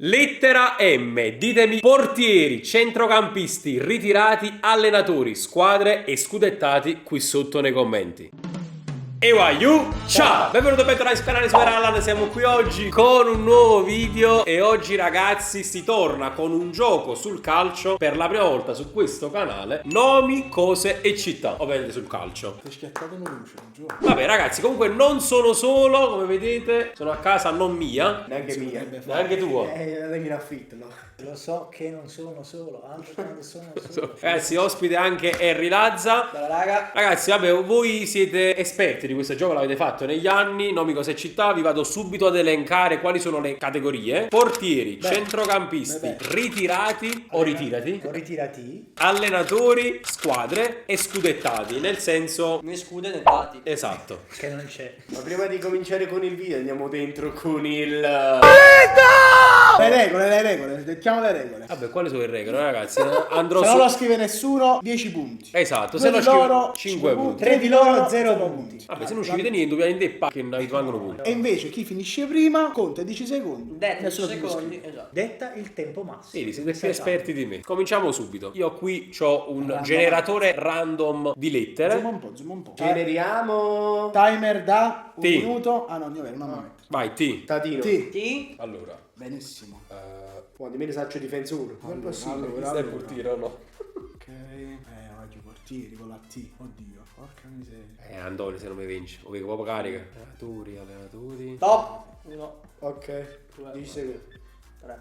Lettera M, ditemi portieri, centrocampisti, ritirati, allenatori, squadre e scudettati qui sotto nei commenti. E ciao! Benvenuto e bentornati sul canale Super Allan, siamo qui oggi con un nuovo video e oggi ragazzi si torna con un gioco sul calcio per la prima volta su questo canale. Nomi, cose e città, ovviamente sul calcio. Ti schiattato in luce, giù. Vabbè ragazzi, comunque non sono solo, come vedete, sono a casa non mia. Neanche mia. Neanche tua. Lei in affitto, no? Lo so che non sono solo, anche quando sono solo. Ragazzi, ospite anche Harry Lazza. Bella raga. Ragazzi, vabbè, voi siete esperti di questo gioco, l'avete fatto negli anni, nomi, cose e città, vi vado subito ad elencare quali sono le categorie. Portieri, centrocampisti, ritirati o ritirati, Ritirati. allenatori, squadre e scudettati, nel senso... Né scude né dati. Esatto. Che non c'è. Ma prima di cominciare con il video andiamo dentro con il... Le regole, dettiamo le regole. Vabbè, quali sono le regole, ragazzi? Andrò Se su... non lo scrive nessuno, 10 punti. Esatto, Due se lo di scrive loro, 5 punti. 3 di loro, 0 punti. Vabbè, se non scrivete niente, ovviamente è che non rimangono punti. E invece chi finisce prima conta 10 secondi. Detto Nessuno più secondi, scrive. esatto. Detta il tempo massimo. Sì, siete più esperti di me. Cominciamo subito. Io qui ho un generatore random di lettere. Zoom un po', zoom un po'. Generiamo... Timer da un Ti. minuto. Ah no, io non mi metto. Vai, T. Tatino. Ti. Chi? Allora. Benissimo. Quando me ne saccio difensore. Non è possibile. allora. Stai portiere o no? Ok. Oggi portieri con la T. Oddio, porca miseria. Antonio, se non mi vinci. Lo vedo proprio carica. Allenatori. Top. 1, Ok. 10 secondi. 3.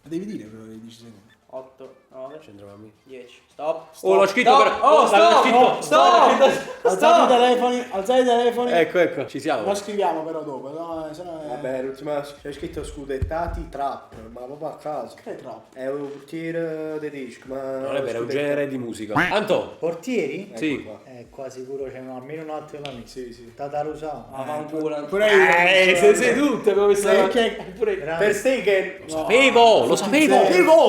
Devi dire però i 10 secondi. 8, 9, Centrocampi. 10. Stop. Oh, l'ho scritto Stop. per... Oh, l'ho stop. scritto. Alzate i telefoni, alzate i telefoni. Ecco, ci siamo. Lo scriviamo però dopo, no? Se no Vabbè, l'ultima c'è scritto scudettati trap, ma proprio a caso. Che è troppo. È un portiere tedesco, ma... Non è vero, è un genere di musica. Anto. Portieri? Sì. Qua sicuro c'è almeno un altro amico. Sì, sì. Tatarusano. Avanculo. Pure io. Sei tutte abbiamo messo Perché pure... Per Stegen. Lo sapevo, lo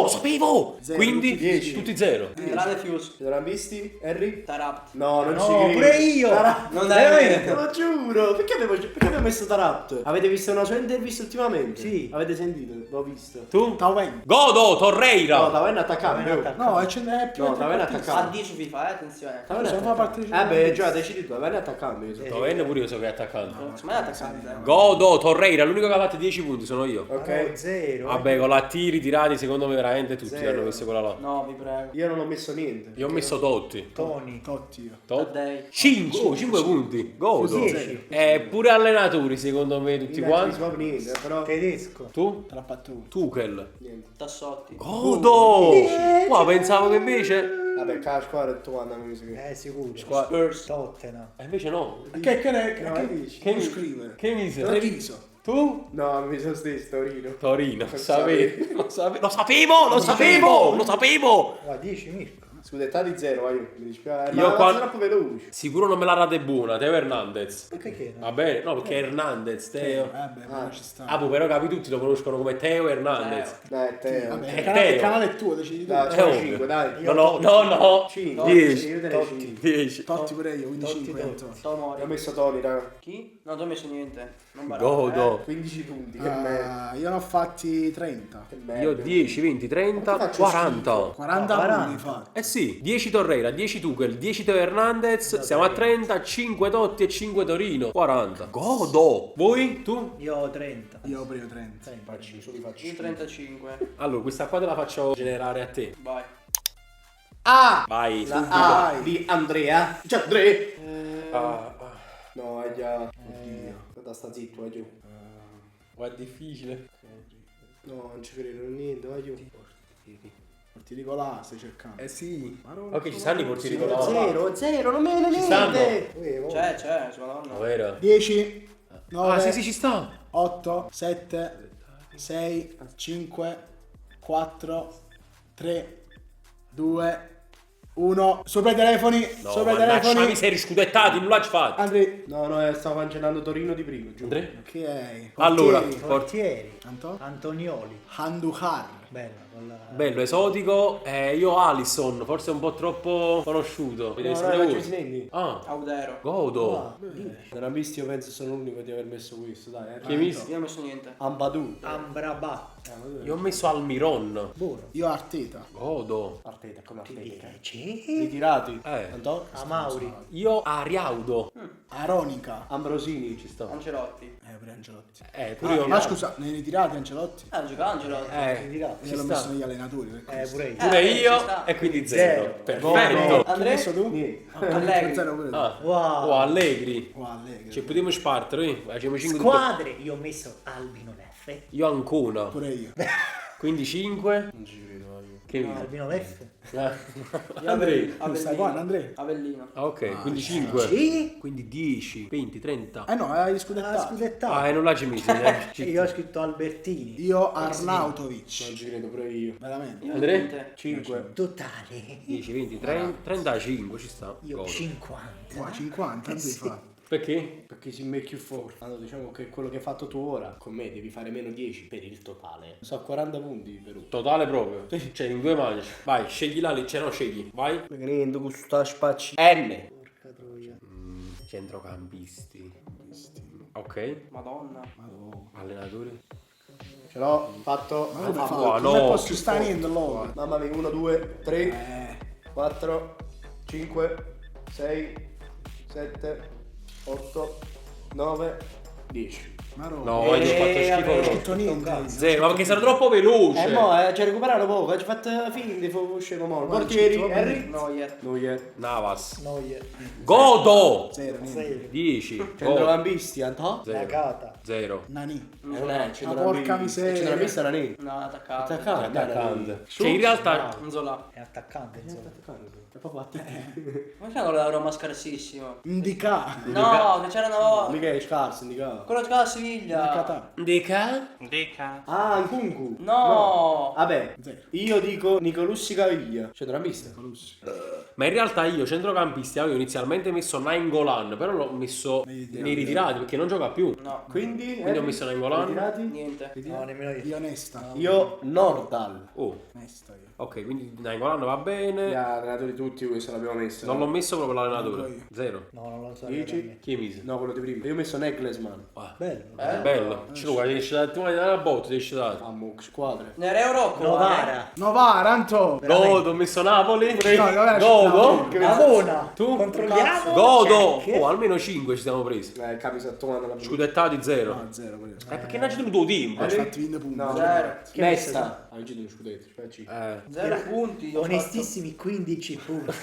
sapevo. Zero, Quindi tutti 10. tutti zero. Grande Fuse. Centrocampisti? Harry? Tarap. No, non No, ci credo. pure io. Non è Te vero. lo giuro. Perché abbiamo messo Tarat? Avete visto una sua intervista ultimamente? Sì. Avete sentito? L'ho visto. Tu? Taven. Godo, Torreira. No, Taven è attaccante. Taven è oh. attaccante. No, è più No, Taven è A attaccante. 10 FIFA, attenzione. Taven è Se non fa attaccante. partecipare. Beh, già decidi tu, Taven è attaccante. io so. Taven pure io so che è attaccante. Ma è attaccante. Godo, Torreira, l'unico che ha fatto 10 punti sono io. Ok. 0. Vabbè, con la T ritirati secondo me veramente tutti Zero. hanno messo quella là. No, vi prego. Io non ho messo niente. Io ho messo Totti. Toni. Totti io. Taddei. 5 punti. Godo. 10. Pure allenatori secondo me tutti Io non quanti. ci proprio niente, però... Tedesco. Tu? Te l'ha fatto uno. Tuchel. Niente. Tassotti. Godo. Qua pensavo che invece... Vabbè, la squadra è tua, mi sa che... Sicuro. Spurs. Tottenham. invece no. Che dici? Che non scrive? Che mise? Treviso. Tu? No, mi sono stesso, Torino. Torino. Lo Lo sapevo. Guarda, 10 Mirko. Scudettati 0, vai. Mi dispiace. Io Ma qua- troppo veloce. Sicuro non me la rate buona, Teo Hernandez. Perché no? Va bene? No, perché è Hernandez, Teo. Vabbè, ma ci sta. Ah, però capi tutti lo conoscono come Teo Hernandez. Dai, te. Vabbè, è il canale Teo. è tuo, decidi tu. Dai, È sono ovvio. 5, dai. No. 5. 10. Io te ne 5. 10. Totti pure io, quindi Totti, 5 Totti. Antonio. Tomori. Ho messo Toni, raga. Chi? No, tu hai messo niente. Non barare. Godo. 15 punti, che merda. Io ne ho fatti 30. Che merda. Io 10, 20, 30, Ma ti faccio 40. 40 40. punti fatti. Eh sì, 10 Torreira, 10 Tuchel, 10 Teo Hernandez, siamo a 30, 5 Totti e 5 Torino, 40. Godo! Voi? Tu? Io ho 30. Io ho preso 30. Facci, solo faccio. Io 35. Allora, questa qua te la faccio generare a te. Vai. A. Vai. La A di Andrea. Cioè, Andre. Ah, No, è già. Oddio. Guarda, sta zitto, vai giù. ma è difficile. No, non ci credo niente, vai giù. Portieri con la stai cercando. Eh sì. Maronna. Ok, ci stanno i portieri con la... 0, non me ne Ci stanno? niente. C'è, sua nonna. Vero? 10, 9, Ah, sì, ci sta. 8, 7, 6, 5, 4, 3, 2, 1. Sopra i telefoni. No, Sopra i mannaggia, telefoni. mi sei riscudettati, non l'hai fatto. Andrea. No, stavo cancellando Torino di prima, giù. Andrea? Ok. Allora, Portieri. Portieri. Anto? Antonioli. Handuhar. Bella, quella... Bello, esotico. Io Alisson, forse un po' troppo conosciuto. No, Vedete no, voi? faccio segni. Ah, Audero. Godo. Trampisti io penso sono l'unico di aver messo questo, dai. Chi hai messo? Io non ho messo niente. Ampadu. Ambrabat. Io ho messo Almiron. Buono. Io Arteta. Godo. Arteta, come Arteta. C'è? Ritirati. Eh. Antò? Amauri. Io Ariaudo. Aronica. Ambrosini. Ci sta. Ancelotti. Pure Ancelotti. Pure io. Ma scusa, ne hai ritirati Ancelotti? Gioca Ancelotti. Ritirato. Io l'ho sta. messo negli allenatori. per questo. Pure io. Pure ci io. sta. E quindi Zero. 0. Perfetto. Chi hai Andrea? messo tu? Niente. Allegri. Zero pure tu. Ah. Wow. Oh, Allegri. Wow, Allegri. Ci potremmo spartere. Facciamo 5 Squadre. Io ho messo Albino Leffe. Io Ancona. Pure io. Quindi 5. Non ci credo, io. Che mi Albino Leffe. Andrei. Stai buono, Andrea? Avellino. Ah, ok, quindi 5. Sì. Quindi 10, 20, 30. No, hai Ah, scudettato. scudettato. Ah, e non la ci misi. Io ho scritto Albertini. Io Arnautovic. Non ci credo, pure io. Veramente. Io Andrea? niente. 5. Totale. 10, 20, 30, 35 ci sta. Io Godo. 50. Qua 50, Andrea fa. Perché? Perché si make you for. Allora, diciamo che quello che hai fatto tu ora, con me devi fare meno 10 per il totale. So 40 punti per uno. Totale proprio. Cioè in due mani. Vai, scegli la lì, cioè no, scegli. Vai. Prendo questa spacci. N. Porca troia. Centrocampisti. Ok. Madonna. Allenatori. Ce l'ho, fatto. Ma come fatto. fa? no, Come posso stare niente l'oro? Mamma mia, 1, 2, 3, 4, 5, 6, 7, 8, 9, 10. Ma no. No, hai fatto schifo. Non ho No. detto niente. Zero, ma perché sarà troppo veloce. Ci ha recuperato poco, ci ha fatto finta di scemo mo. Portieri, Harry. Neuer. Neuer. Navas. Neuer. Godo. Zero, niente. 6. 10. Centrocampisti, Antò. Nakata. 0. Nani. Non è porca miseria. Centrocampista era lì. No, attaccante. Attaccante. Attaccante. Cioè in realtà Zola. È attaccante. insomma. È proprio attaccato. Ma c'è quello da Roma scarsissimo? Indica. No, che c'era una volta. Mica è scarso, indicato. Quello giocava a Siviglia. Indicata. Deca. Ah, Nkunku. No. Vabbè, Zero. io dico Nicolussi Caviglia. Centrocampista. Ma in realtà io centrocampisti avevo inizialmente messo Nainggolan, però l'ho messo nei ritirati perché non gioca più. No. Quindi Quindi ho messo Nainggolan. Ritirati? Niente. No, nemmeno io. Io onesta. Io Nordal. Oh, Onesta io. ok, quindi Nainggolan va bene. Gli allenatori tutti questo l'abbiamo messo. Non l'ho messo proprio l'allenatore. Manco io. 0. No, non lo so. 10. Chi mise? No, quello di prima. Io ho messo Necklesman. Bello. Bello. Ci vuoi, devi scegliere tu una botta, devi scegliere. Amo, squadre. Nereo Rocco. Novara. Novara, Anto. Godo, ho messo Napoli. vabbè, Godo. Navona. Tu? Controlliamo. Godo. Check. Oh, almeno 5 ci siamo presi. Camisettone della Scudettati 0. No, zero pure io. Perché non c'è tenuto tempo? Ho fatto 20 punti. No, Zero. Nesta. Ha vincito uno scudetto. Spacci. 0 punti. Io ho Onestissimi 15 punti.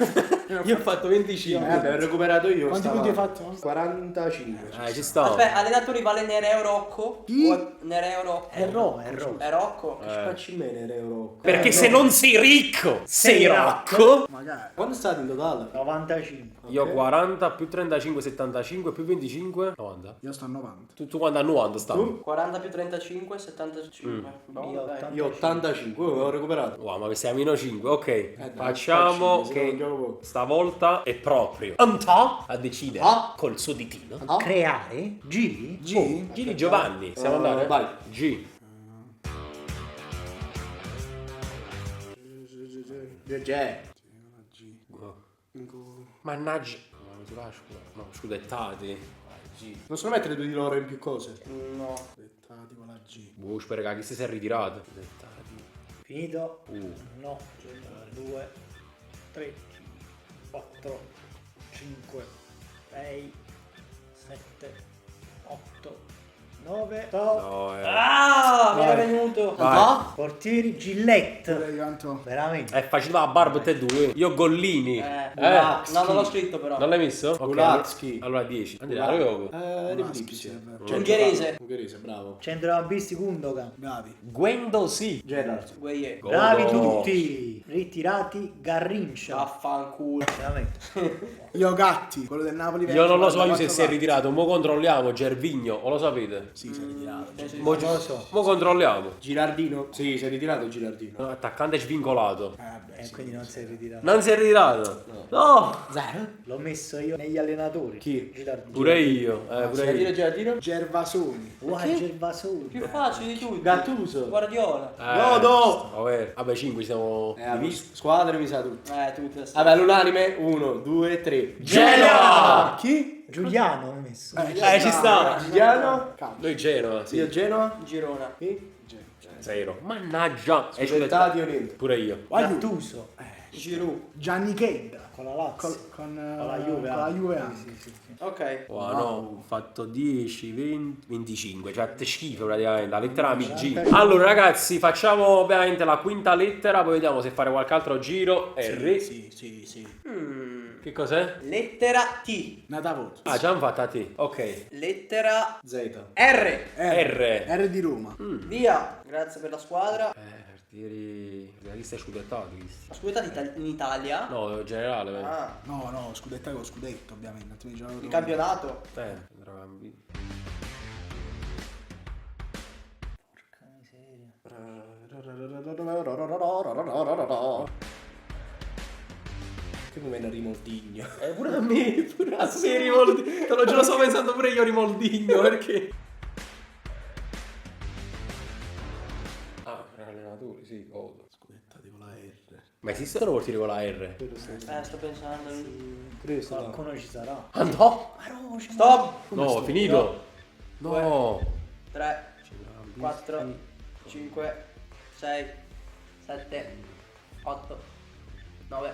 Io ho fatto 25. Ho recuperato io. Quanti stava- punti hai fatto? 45. Ci sta. Aspetta, allenatori vale Nereo Rocco? Chi? O Nereo Rocco? È Roma. È Rocco? Spacci bene, euro. Perché se non sei ricco, sei rocco. Magari. Quanto state in totale? 95. Io 40 più 35, 75 più 25, 90. Io sto a 90. Tu quando a 90 stavi? 40 più 35, 75. Boh, Io dai. 80. Io 85, ho recuperato. Wow, ma sei a meno 5, ok. dai, Facciamo facci, se no non che gioco. stavolta è proprio Antò a decidere col suo ditino. Creare. G. G? G di Giovanni. Siamo andati? vai. G. G. Mannaggia. No, scudettati. Non sono mettere due di loro in più cose. No. Dettati con la G. Boh, spero che chi si è ritirato. Scudettati. Finito. 1, 2, 3, 4, 5, 6, 7, 8, 9. No, Ah, mi era venuto. Vai. Portieri Gillette. Pure io, Anto. Veramente. È facile la barba te due. Io Gollini. No, non l'ho scritto però. Non l'hai messo? Ok. Gulazzi. Allora 10. Andrea, io. Ungherese. Ungherese, bravo. Centrocampisti Gundogan. Bravi. Gwendo sì. Gerard. Gueye. Godo. Bravi tutti. Ritirati Garrincia. Vaffanculo. Veramente. Io Gatti, quello del Napoli. Io non lo so vecchio, io se si è ritirato. Mo controlliamo Gervigno. O lo sapete? Sì, si è ritirato. Mo, mo controlliamo. Girardino? Sì, si è ritirato Girardino. Attaccante svincolato. Vabbè, sì. Quindi non si è ritirato. Non si è ritirato. No. Zero? L'ho messo io negli allenatori. Chi? Gilardino. Pure io. Pure Girardino, io. Girardino? Gervasoni. Guarda il Vasone. Più facile di tutti. Gattuso. Guardiola. No. Vabbè, 5 ci siamo divisi. Squadre mi sa tutti. Tutti. Vabbè, l'unanime. 1, 2, 3. Genoa! Chi? Giuliano ho messo. Ci sta. Giuliano? Noi Genoa, sì. Io Genoa? Girona. Chi? 0. Mannaggia. Scudettati o niente? Pure io. Gattuso. Giroud. Gianni Chedda. Con la Lazio. Con la Juve. con la Juve Sì, anche. sì, sì. Ok. Wow, no, ho fatto 10, 20, 25, cioè te schifo praticamente, la lettera AMG. Allora ragazzi, facciamo ovviamente la quinta lettera, poi vediamo se fare qualche altro giro. R. Sì. Che cos'è? Lettera T. Natavoto. Ah, già hanno fatta a te. Ok. Lettera Z. R. R. R di Roma. Via. Grazie per la squadra. Ieri la lista è scudettata. Scusate, in Italia. No, in generale. Ah, No, scudettato con scudetto, ovviamente. Altrimenti giocano il Roma. campionato. Centrocampi. Porca miseria. Che mi viene Rimoldigno. Pure a me, pure a me Rimoldigno. Te lo giuro, sto pensando pure io a Rimoldigno, perché? Ah, per allenatori, sì, godo. Scudettati con la R. Ma esistono portieri con la R? Sto pensando. Qualcuno ci sarà. Ah no! Stop. No, è finito! No! 3, 4, 5, 6, 7, 8, 9,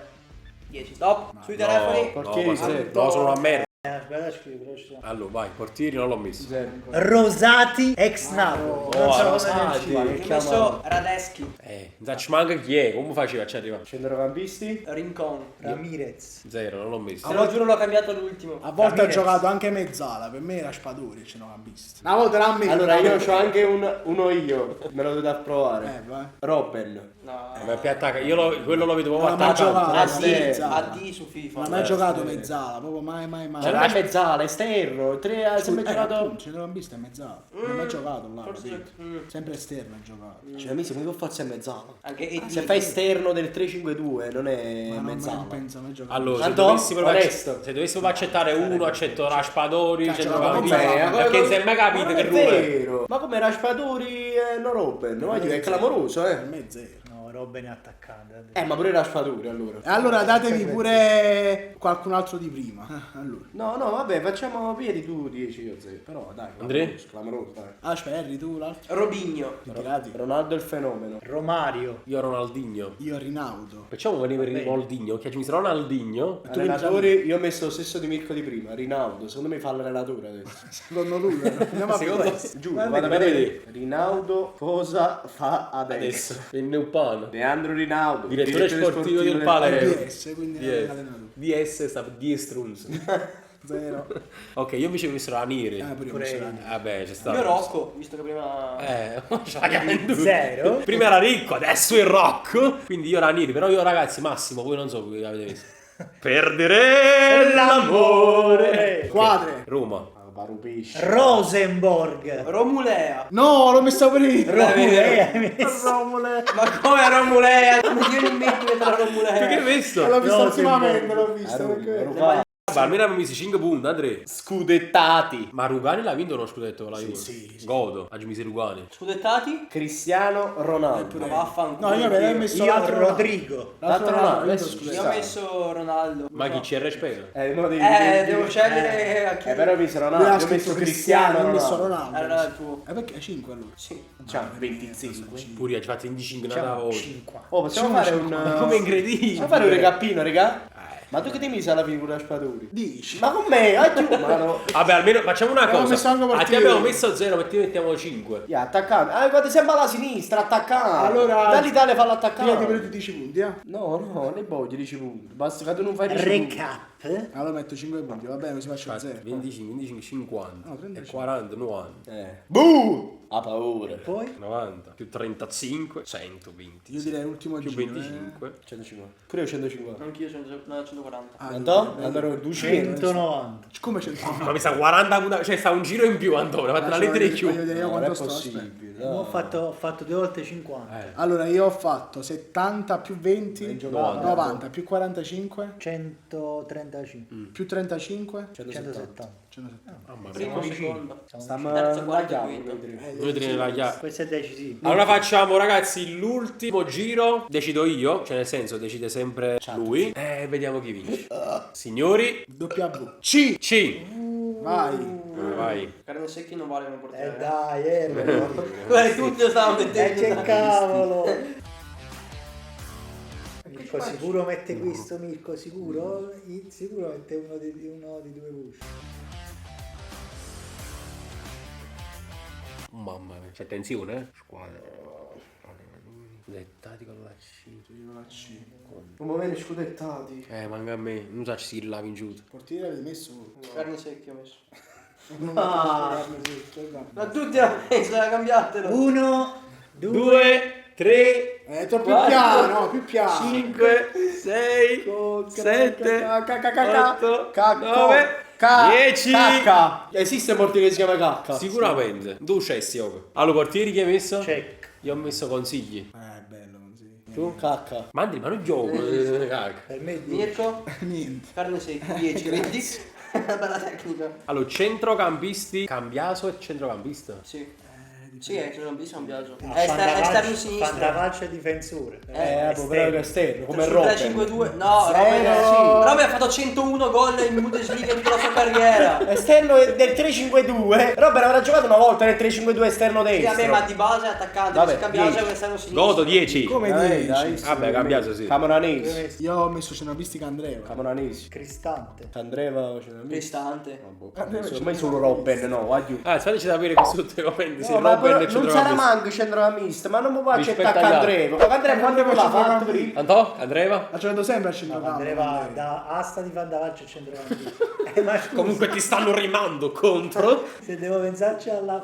10. Stop. Sui telefoni. Portieri, no, sì. no, sono una merda. Aspetta, scrivo, però ci sono. Allora, vai, portieri non l'ho messo. Rosati ex Napoli. Oh, Non so Rosati. come Ho messo Radeschi. Non ci manca chi è? Come faceva a arrivare? Centrocampisti? Rincon. Ramirez. 0, non l'ho messo. Te lo giuro, l'ho cambiato all'ultimo. A volte ha Ramirez. giocato anche Mezzala, per me era Spadori il centrocampista. Una volta l'ha messo. Allora io c'ho anche uno io. Me lo dovete provare. Vai. Robben. No. Ma più attacca, quello lo vedo proprio Non ha mai attaccato. giocato. Mezzala. AD su FIFA. Non ha mai giocato Mezzala, proprio mai. C'era la mezzala, esterno. Tre ha sempre giocato. Il centrocampista è Mezzala. Non ha mai giocato là, Forse. capito? Sempre esterno ha giocato. Cioè, mi sembra che forse è mezzala. Anche AD. Se fai esterno del 3-5-2 non è Ma non mezzala. penso mai giocato. Allora, se Tanto, dovessi proprio onesto. se dovessi proprio accettare uno, accetto Raspadori, Cazzo, centrocampista. vabbè, Perché non si è mai capito non che è ruolo è. vero. Ma come Raspadori e no Robben? Voglio, è clamoroso, Per me è zero. No, Robben è attaccante. Ma pure Raspadori allora. E allora datevi pure qualcun altro di prima. Allora. No, vabbè, facciamo piedi tu 10 io 0. Però dai, Andrea? clamoroso, dai. Aspetta, Harry, tu l'altro. Robinho. Ritirati. Ronaldo il fenomeno. Romario. Io Ronaldinho. Io Rinaudo. Facciamo venire Ronaldinho, che ci mi Ronaldinho. Allenatori, io ho messo lo stesso di Mirko di prima, Rinaldo. Secondo me fa l'allenatore adesso. Secondo lui. Andiamo a Secondo vedere. Giuro, Vai vado a a vedere. vedere. Rinaldo cosa fa adesso? Adesso. Il Neupano. Leandro Rinaldo, Direttore sportivo del Palermo. DS, quindi è DS. allenatore. DS sta per Diestrunz. Zero. Ok, io invece ho messo Ranieri. Pure io Pure messo io. Ranieri. Vabbè, c'è stato. Io Rocco, visto che prima. Ce la chiamo Zero. Prima era ricco, adesso è rock. Quindi io Ranieri, però io ragazzi, Massimo, voi non so voi avete visto. Perdere l'amore. Squadre. Roma. Barupisci. Rosenborg. Romulea. No, l'ho messo per io. Romulea hai messo. Ma come Romulea? Io non metto tra Romulea. Che hai visto? L'ho visto Rosenborg. ultimamente, l'ho visto. perché- Ma almeno abbiamo messo 5 punti, Andrea. Scudettati. Ma Rugani l'ha vinto uno scudetto con la Juve? sì. Godo, oggi mi sei Rugani. Scudettati? Cristiano Ronaldo. Ma vaffanculo. No, io avevo messo Io l'altro Rodrigo. L'altro Ronaldo, Ronaldo, adesso scusa. Io ho messo Ronaldo. Ma chi ci rispetta? Mo Devo scegliere a chi. però ho messo Lui Ronaldo, ha io ho messo scritto Cristiano ho messo Ronaldo. Allora Ronaldo. il tuo. E perché 5 allora? Sì. Cioè, 25. Pure io, ci fate 25 nata oggi. 50. Oh, possiamo fare un... Come incredibile. Possiamo fare un recappino, raga? Ma tu che ti misi alla figura Spadori? Dici. Ma con me, ma no. Vabbè, almeno facciamo una Abbiamo cosa. messo anche A te portiere. abbiamo messo 0, ma ti mettiamo 5. Yeah, attaccante. Guarda, sempre alla sinistra, attaccante. Allora, dall'Italia fa Prima ti l'attaccante. prendi 10 punti, eh? No, ne voglio 10 punti. Basta che tu non fai 10 punti. Recap. Allora metto 5 punti, va bene, così faccio Infatti, 0. 25, 25, 50. No, E 35. 40, 90. Buh! Ha paura. Poi 90 più 35, 120. Io direi l'ultimo più giro. 25. 150. Pure io 150. Anch'io sono 150. 140. Andò? Allora 200. 190. Come c'è il Ma mi sa 40 puntate, cioè sta un giro in più Antonio, ha fatto la lettera in Voglio più. vedere io Non è quanto sto. Aspetta. possibile. Ho fatto 2 volte 50. Allora io ho fatto 70 più 20, 90 più 45 135. più 35 170. 170. Mamma mia. Primo, secondo. Stiamo Terzo, quarto, alla quinto. Noi teniamo la chiave. Questo è decisivo. Allora facciamo ragazzi l'ultimo giro, decido io, cioè nel senso decide sempre lui. Vediamo chi vince. Signori, W. C. C. Vai. Vai. Carne secchi non vale come portiere. Dai, ero. Guarda, tutti lo stavano mettendo. Che cavolo. Mirko sicuro mette questo, Mirko sicuro? Sicuro mette uno di due voci. Mamma mia. C'è attenzione, Squadra. Scudettati con la C. Come bene scudettati. Manca a me. Non so se l'ha vinciuto. Portiere avete messo. Carne secchi ho messo. Ah. Ma tutti l'hanno messo, la cambiatelo. 1, 2, 2, 3, Più piano, più piano. 5, 6, 7, 8, 9, 10. Cacca. Esiste un portiere che si chiama Cacca? Sicuramente. Tu c'è Sioco. Allora, portieri che hai messo? check. Io ho messo consigli. Bello così. Tu? Cacca. Mandri, ma non gioco. Cacca. Per me è 10. Mirko, Niente. carne secchi, 10, vedi? Una bella tecnica. Allora, centrocampisti. Cambiaso e centrocampista. Sì. Sì, è un viaggio. Ah, È esterno sinistro. Fantacalcio e difensore. Però è esterno, come Sul Robben. 3-5-2. No, Robben ha fatto 101 gol in Bundesliga in tutta la sua carriera. Esterno del 3-5-2. Robben avrà giocato una volta nel 3-5-2 esterno Sì, destro. vabbè, ma di base è attaccante, Vabbè, se cambiato 10. è un esterno sinistro. Godo 10. Come Dai, 10? Vabbè, cambiato sì. Camoranesi. Io ho messo centrocampistica Andreva. Camoranesi. Cristante. Candreva. Prestante. Ormai solo Robben, no, guagliù. Fateci sapere qui sotto i commenti se No, ma Robben però è non sarà centrocampista. manco centrocampista, ma non mi può Rispetto accettare agli Candreva. Candreva quando me l'ha fatto prima? Antò? Andreva? La giocato sempre al centrocampo. Andreva da asta di fantacalcio e centrocampista. Ma scusa, Comunque ti stanno rimando contro. se devo pensarci alla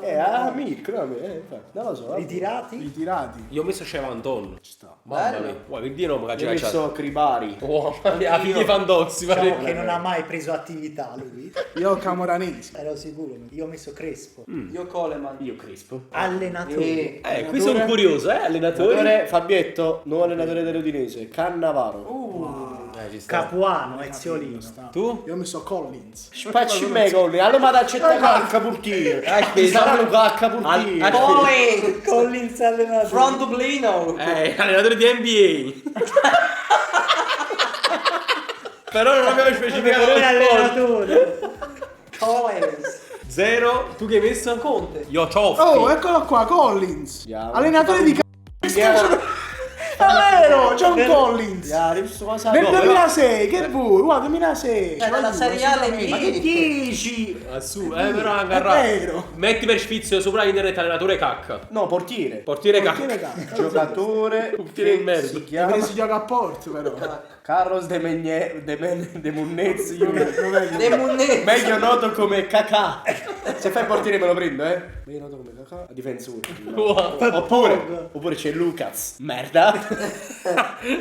Mirko, no, infatti, non lo so. vabbè. ritirati. Ritirati. Io ho messo Cevanton. Ci sta. Mamma Bello. mia. Guarda che Dio non mi Io ho messo Cribari. Oh, la figlia Fandozzi, Diciamo che non ha mai preso attività lui. Io ho Camoranesi. Ero sicuro. Io ho messo Crespo. Io Coleman. Io Crispo. Allenatore. Qui sono curioso, allenatore. Allenatore Fabietto, nuovo allenatore dell'Udinese. Cannavaro. Ci sta. Capuano, Eziolino. Tu? Io ho messo Collins. Spacci me con allora ma accetta cacca portiere. Sarà un cacca portiere. Poi Collins allenatore. From Dublino. Allenatore di NBA. Però non abbiamo specificato Però è il allenatore. Collins. 0. Tu che hai messo? Conte. Io Cioffi. Oh, eccolo qua, Collins. Andiamo. Allenatore di È vero, John Collins. Nel 2006, che vuoi? Guarda, 2006. Dalla Serie A alle Ma che 10. 10? Però È agarra. vero. Metti per sfizio sopra internet allenatore cacca. No, portiere. Portiere Portiere cacca. cazzo. Giocatore Portiere di merda. si E chiama si gioca a Porto, però. Carlos de Munnez De Munnet. meglio noto come Kakà. Se fai il portiere me lo prendo, meglio noto come Kakà, difensore. Oppure c'è Lucas. Merda.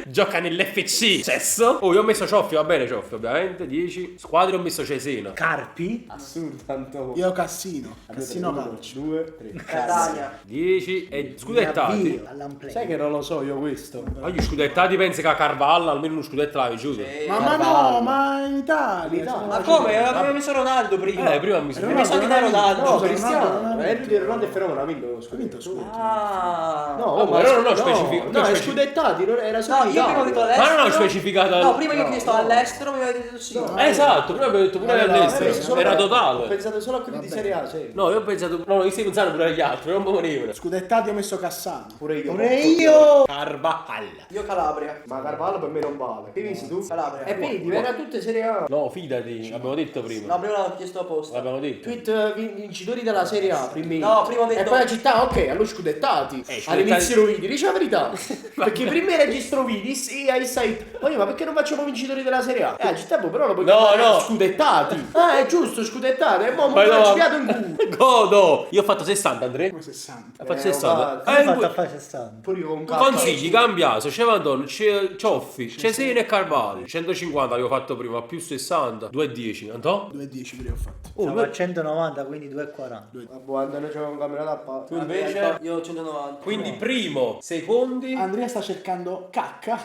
Gioca nell'FC. Cesso. Oh, io ho messo Cioffi, va bene Cioffi, ovviamente. 10. Squadre ho messo Cesena. Carpi. Assurdo Antonio. Io ho Cassino. Cassino 1, calcio. 2, 3. Catania. 10. E scudettati. All'Amplay. Sai che non lo so io questo. Ma gli scudettati pensi che a Carvalho almeno uno scudetto l'ha ricevuto. Ma no, ma in Italia. Ma come? Avevo messo Ronaldo prima. Prima mi sono Ho messo anche da Ronaldo. No, Ronaldo, Cristiano. Ronaldo e Fenomeno ha vinto lo scudetto. Ah. No, però non ho specificato. No, è scudettati, era solo No, io prima ho detto Ma all'estero. non ho specificato. No, prima io ho chiesto all'estero, mi avete detto sì. Esatto, prima avevo detto pure all'estero. Era Ho totale. pensato solo a quelli di Serie A, sì. No, io ho pensato. No, io stai pensando pure agli altri, non mi venivano. Scudettati ho messo Cassano. Pure io. Pure io. Carvalho. Io Calabria. Ma Carvalho per me non vale. Che vinci tu? Calabria. E vedi, era tutte Serie A. No, fidati, l'abbiamo detto prima. No, prima l'ho chiesto apposta. L'abbiamo detto. Tweet vincitori della Serie A, primi. No, prima E poi la città, ok, allo scudettati. All'inizio lo vidi, dice la verità. Perché prima registro vidi e hai sai. Ma perché non facciamo vincitori della Serie A? La città però lo puoi chiamare scudettati. Ah, è giusto, scudettati. E mo' mi ho girato in culo. Godo! Io ho fatto 60, Andrea. 60. Ha fatto 60. Come hai fatto a fare 60? Pure io con Consigli, Cambiaso, Cevandon, Cioffi, Cesena e Carvalho. 150 avevo fatto prima, più 60. 2,10. Andò? 2,10 pure ho fatto. Siamo a 190, quindi 2,40. Vabbè, noi c'avevamo un camera tappa. Tu invece? Io ho 190. Quindi primo, secondi. Andrea sta cercando cacca.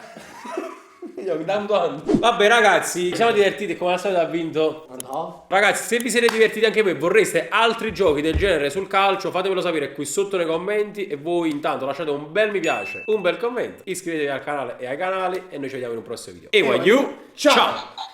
Vabbè ragazzi, ci siamo divertiti, come al solito ha vinto. Ragazzi, se vi siete divertiti anche voi e vorreste altri giochi del genere sul calcio, fatemelo sapere qui sotto nei commenti. E voi intanto lasciate un bel mi piace, un bel commento, iscrivetevi al canale e ai canali, e noi ci vediamo in un prossimo video. E ciao!